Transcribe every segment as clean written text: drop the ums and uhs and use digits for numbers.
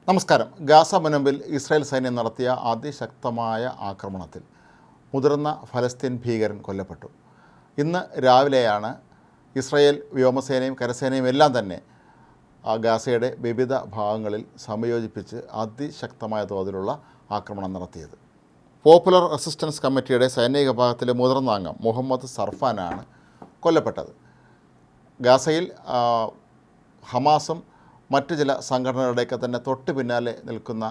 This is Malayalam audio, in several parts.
നമസ്കാരം. ഗാസ മുനമ്പിൽ ഇസ്രായേൽ സൈന്യം നടത്തിയ അതിശക്തമായ ആക്രമണത്തിൽ മുതിർന്ന ഫലസ്തീൻ ഭീകരൻ കൊല്ലപ്പെട്ടു. ഇന്ന് രാവിലെയാണ് ഇസ്രായേൽ വ്യോമസേനയും കരസേനയും എല്ലാം തന്നെ ഗാസയുടെ വിവിധ ഭാഗങ്ങളിൽ സംയോജിപ്പിച്ച് അതിശക്തമായ തോതിലുള്ള ആക്രമണം നടത്തിയത്. പോപ്പുലർ റെസിസ്റ്റൻസ് കമ്മിറ്റിയുടെ സൈനിക വിഭാഗത്തിലെ മുതിർന്ന അംഗം മുഹമ്മദ് സർഫാനാണ് കൊല്ലപ്പെട്ടത്. ഗാസയിൽ ഹമാസും മറ്റു ചില സംഘടനകളുടെയൊക്കെ തന്നെ തൊട്ട് പിന്നാലെ നിൽക്കുന്ന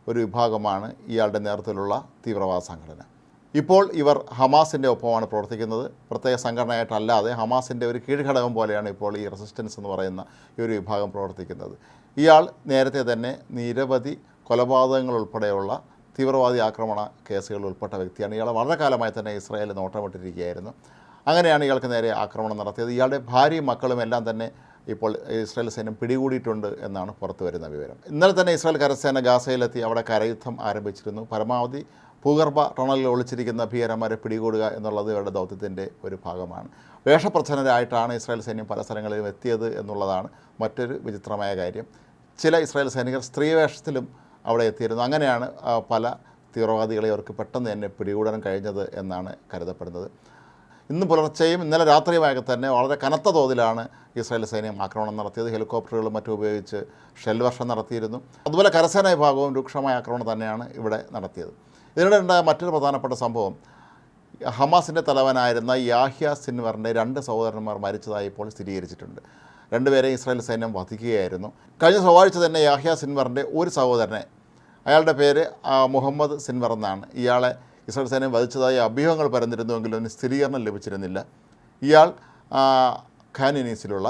ഒരു വിഭാഗമാണ് ഇയാളുടെ നേതൃത്വത്തിലുള്ള തീവ്രവാദ സംഘടന. ഇപ്പോൾ ഇവർ ഹമാസിൻ്റെ ഒപ്പമാണ് പ്രവർത്തിക്കുന്നത്. പ്രത്യേക സംഘടനയായിട്ടല്ലാതെ ഹമാസിൻ്റെ ഒരു കീഴ്ഘടകം പോലെയാണ് ഇപ്പോൾ ഈ റെസിസ്റ്റൻസ് എന്ന് പറയുന്ന ഈ ഒരു വിഭാഗം പ്രവർത്തിക്കുന്നത്. ഇയാൾ നേരത്തെ തന്നെ നിരവധി കൊലപാതകങ്ങൾ ഉൾപ്പെടെയുള്ള തീവ്രവാദി ആക്രമണ കേസുകളിൽ ഉൾപ്പെട്ട വ്യക്തിയാണ്. ഇയാൾ വളരെ കാലമായി തന്നെ ഇസ്രായേൽ നോട്ടമിട്ടിരിക്കുകയായിരുന്നു. അങ്ങനെയാണ് ഇയാൾക്ക് നേരെ ആക്രമണം നടത്തിയത്. ഇയാളുടെ ഭാര്യയും മക്കളും എല്ലാം തന്നെ ഇപ്പോൾ ഇസ്രായേൽ സൈന്യം പിടികൂടിയിട്ടുണ്ട് എന്നാണ് പുറത്തു വരുന്ന വിവരം. ഇന്നലെ തന്നെ ഇസ്രായേൽ കരസേന ഗാസയിലെത്തി അവിടെ കരയുദ്ധം ആരംഭിച്ചിരുന്നു. പരമാവധി ഭൂഗർഭ ടണലിൽ ഒളിച്ചിരിക്കുന്ന ഭീകരന്മാരെ പിടികൂടുക എന്നുള്ളത് ഇവരുടെ ദൗത്യത്തിൻ്റെ ഒരു ഭാഗമാണ്. വേഷപ്രച്ഛന്നരായിട്ടാണ് ഇസ്രായേൽ സൈന്യം പല സ്ഥലങ്ങളിലും എത്തിയത് എന്നുള്ളതാണ് മറ്റൊരു വിചിത്രമായ കാര്യം. ചില ഇസ്രായേൽ സൈനികർ സ്ത്രീവേഷത്തിലും അവിടെ എത്തിയിരുന്നു. അങ്ങനെയാണ് പല തീവ്രവാദികളെ അവർക്ക് പെട്ടെന്ന് തന്നെ പിടികൂടാൻ കഴിഞ്ഞത് എന്നാണ് കരുതപ്പെടുന്നത്. ഇന്ന് പുലർച്ചെയും ഇന്നലെ രാത്രിയുമൊക്കെ തന്നെ വളരെ കനത്ത തോതിലാണ് ഇസ്രായേൽ സൈന്യം ആക്രമണം നടത്തിയത്. ഹെലികോപ്റ്ററുകളും മറ്റും ഉപയോഗിച്ച് ഷെൽ വർഷം നടത്തിയിരുന്നു. അതുപോലെ കരസേനാ വിഭാഗവും രൂക്ഷമായ ആക്രമണം തന്നെയാണ് ഇവിടെ നടത്തിയത്. ഇതിനിടെ ഉണ്ടായ മറ്റൊരു പ്രധാനപ്പെട്ട സംഭവം, ഹമാസിൻ്റെ തലവനായിരുന്ന യാഹ്യ സിൻവറിൻ്റെ 2 സഹോദരന്മാർ മരിച്ചതായി ഇപ്പോൾ സ്ഥിരീകരിച്ചിട്ടുണ്ട്. രണ്ടുപേരെയും ഇസ്രായേൽ സൈന്യം വധിക്കുകയായിരുന്നു. കഴിഞ്ഞ ചൊവ്വാഴ്ച തന്നെ യാഹ്യ സിൻവറിൻ്റെ ഒരു സഹോദരനെ, അയാളുടെ പേര് മുഹമ്മദ് സിൻവർ എന്നാണ്, ഇയാളെ ഇസ്രായേൽ സൈന്യം വധിച്ചതായി അഭ്യൂഹങ്ങൾ പരന്നിരുന്നുവെങ്കിലും അതിന് സ്ഥിരീകരണം ലഭിച്ചിരുന്നില്ല. ഇയാൾ ഖാൻ യൂനീസിലുള്ള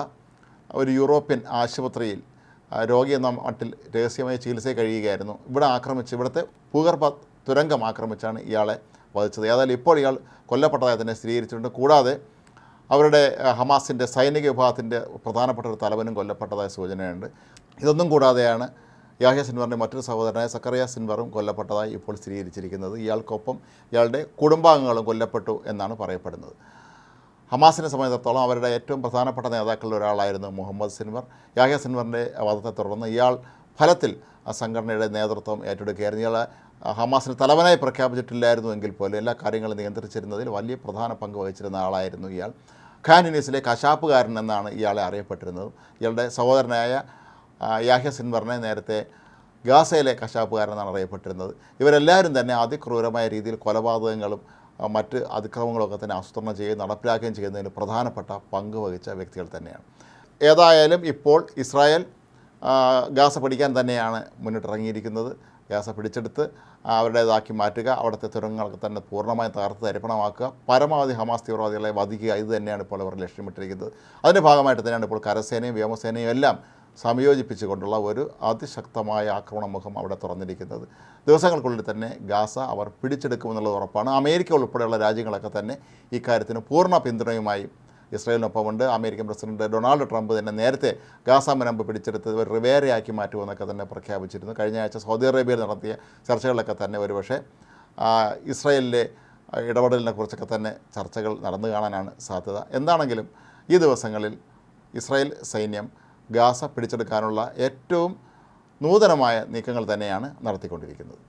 ഒരു യൂറോപ്യൻ ആശുപത്രിയിൽ രോഗി എന്ന മട്ടിൽ രഹസ്യമായ ചികിത്സയിൽ കഴിയുകയായിരുന്നു. ഇവിടുത്തെ ഭൂഗർഭ തുരങ്കം ആക്രമിച്ചാണ് ഇയാളെ വധിച്ചത്. ഏതായാലും ഇപ്പോൾ ഇയാൾ കൊല്ലപ്പെട്ടതായി തന്നെ സ്ഥിരീകരിച്ചിട്ടുണ്ട്. കൂടാതെ അവരുടെ ഹമാസിൻ്റെ സൈനിക വിഭാഗത്തിൻ്റെ പ്രധാനപ്പെട്ട ഒരു തലവനും കൊല്ലപ്പെട്ടതായ സൂചനയുണ്ട്. ഇതൊന്നും കൂടാതെയാണ് യാഹ്യ സിൻവറിൻ്റെ മറ്റൊരു സഹോദരനായ സക്കറിയ സിൻവറും കൊല്ലപ്പെട്ടതായി ഇപ്പോൾ സ്ഥിരീകരിച്ചിരിക്കുന്നത്. ഇയാൾക്കൊപ്പം ഇയാളുടെ കുടുംബാംഗങ്ങളും കൊല്ലപ്പെട്ടു എന്നാണ് പറയപ്പെടുന്നത്. ഹമാസിനെ സംബന്ധിച്ചിടത്തോളം അവരുടെ ഏറ്റവും പ്രധാനപ്പെട്ട നേതാക്കളിൽ ഒരാളായിരുന്നു മുഹമ്മദ് സിൻവർ. യാഹ്യ സിൻവറിൻ്റെ വധത്തെ തുടർന്ന് ഇയാൾ ഫലത്തിൽ ആ സംഘടനയുടെ നേതൃത്വം ഏറ്റെടുക്കുകയായിരുന്നു. ഇയാൾ ഹമാസിന് തലവനായി പ്രഖ്യാപിച്ചിട്ടില്ലായിരുന്നു എങ്കിൽ പോലും എല്ലാ കാര്യങ്ങളും നിയന്ത്രിച്ചിരുന്നതിൽ വലിയ പ്രധാന പങ്ക് വഹിച്ചിരുന്ന ആളായിരുന്നു ഇയാൾ. ഖാൻ യൂനീസിലെ കശാപ്പുകാരൻ എന്നാണ് ഇയാളെ അറിയപ്പെട്ടിരുന്നത്. ഇയാളുടെ സഹോദരനായ യാഹ്യ സിൻവറിനെ നേരത്തെ ഗാസയിലെ കശാപ്പുകാരനെന്നാണ് അറിയപ്പെട്ടിരുന്നത്. ഇവരെല്ലാവരും തന്നെ അതിക്രൂരമായ രീതിയിൽ കൊലപാതകങ്ങളും മറ്റ് അതിക്രമങ്ങളൊക്കെ തന്നെ ആസൂത്രണം ചെയ്യുകയും നടപ്പിലാക്കുകയും ചെയ്യുന്നതിന് പ്രധാനപ്പെട്ട പങ്ക് വഹിച്ച വ്യക്തികൾ തന്നെയാണ്. ഏതായാലും ഇപ്പോൾ ഇസ്രായേൽ ഗാസ പിടിക്കാൻ തന്നെയാണ് മുന്നിട്ടിറങ്ങിയിരിക്കുന്നത്. ഗാസ പിടിച്ചെടുത്ത് അവരുടേതാക്കി മാറ്റുക, അവിടുത്തെ തുരങ്കങ്ങളൊക്കെ തന്നെ പൂർണ്ണമായും തകർത്ത് തരിപ്പണമാക്കുക, പരമാവധി ഹമാസ് തീവ്രവാദികളെ വധിക്കുക, ഇത് തന്നെയാണ് ഇപ്പോൾ അവർ ലക്ഷ്യമിട്ടിരിക്കുന്നത്. അതിൻ്റെ ഭാഗമായിട്ട് തന്നെയാണ് ഇപ്പോൾ കരസേനയും വ്യോമസേനയും എല്ലാം സംയോജിപ്പിച്ചുകൊണ്ടുള്ള ഒരു അതിശക്തമായ ആക്രമണമുഖം അവിടെ തുറന്നിരിക്കുന്നത്. ദിവസങ്ങൾക്കുള്ളിൽ തന്നെ ഗാസ അവർ പിടിച്ചെടുക്കുമെന്നുള്ളത് ഉറപ്പാണ്. അമേരിക്ക ഉൾപ്പെടെയുള്ള രാജ്യങ്ങളൊക്കെ തന്നെ ഇക്കാര്യത്തിന് പൂർണ്ണ പിന്തുണയുമായി ഇസ്രായേലിനൊപ്പമുണ്ട്. അമേരിക്കൻ പ്രസിഡന്റ് ഡൊണാൾഡ് ട്രംപ് തന്നെ നേരത്തെ ഗാസ മുനമ്പ് പിടിച്ചെടുത്ത് ഒരു റിവേരയാക്കി മാറ്റുമെന്നൊക്കെ തന്നെ പ്രഖ്യാപിച്ചിരുന്നു. കഴിഞ്ഞ ആഴ്ച സൗദി അറേബ്യയിൽ നടത്തിയ ചർച്ചകളിലൊക്കെ തന്നെ ഒരുപക്ഷെ ഇസ്രായേലിലെ ഇടപെടലിനെ കുറിച്ചൊക്കെ തന്നെ ചർച്ചകൾ നടന്നു കാണാനാണ് സാധ്യത. എന്താണെങ്കിലും ഈ ദിവസങ്ങളിൽ ഇസ്രായേൽ സൈന്യം ഗാസ പിടിച്ചെടുക്കാനുള്ള ഏറ്റവും നൂതനമായ നീക്കങ്ങൾ തന്നെയാണ് നടത്തിക്കൊണ്ടിരിക്കുന്നത്.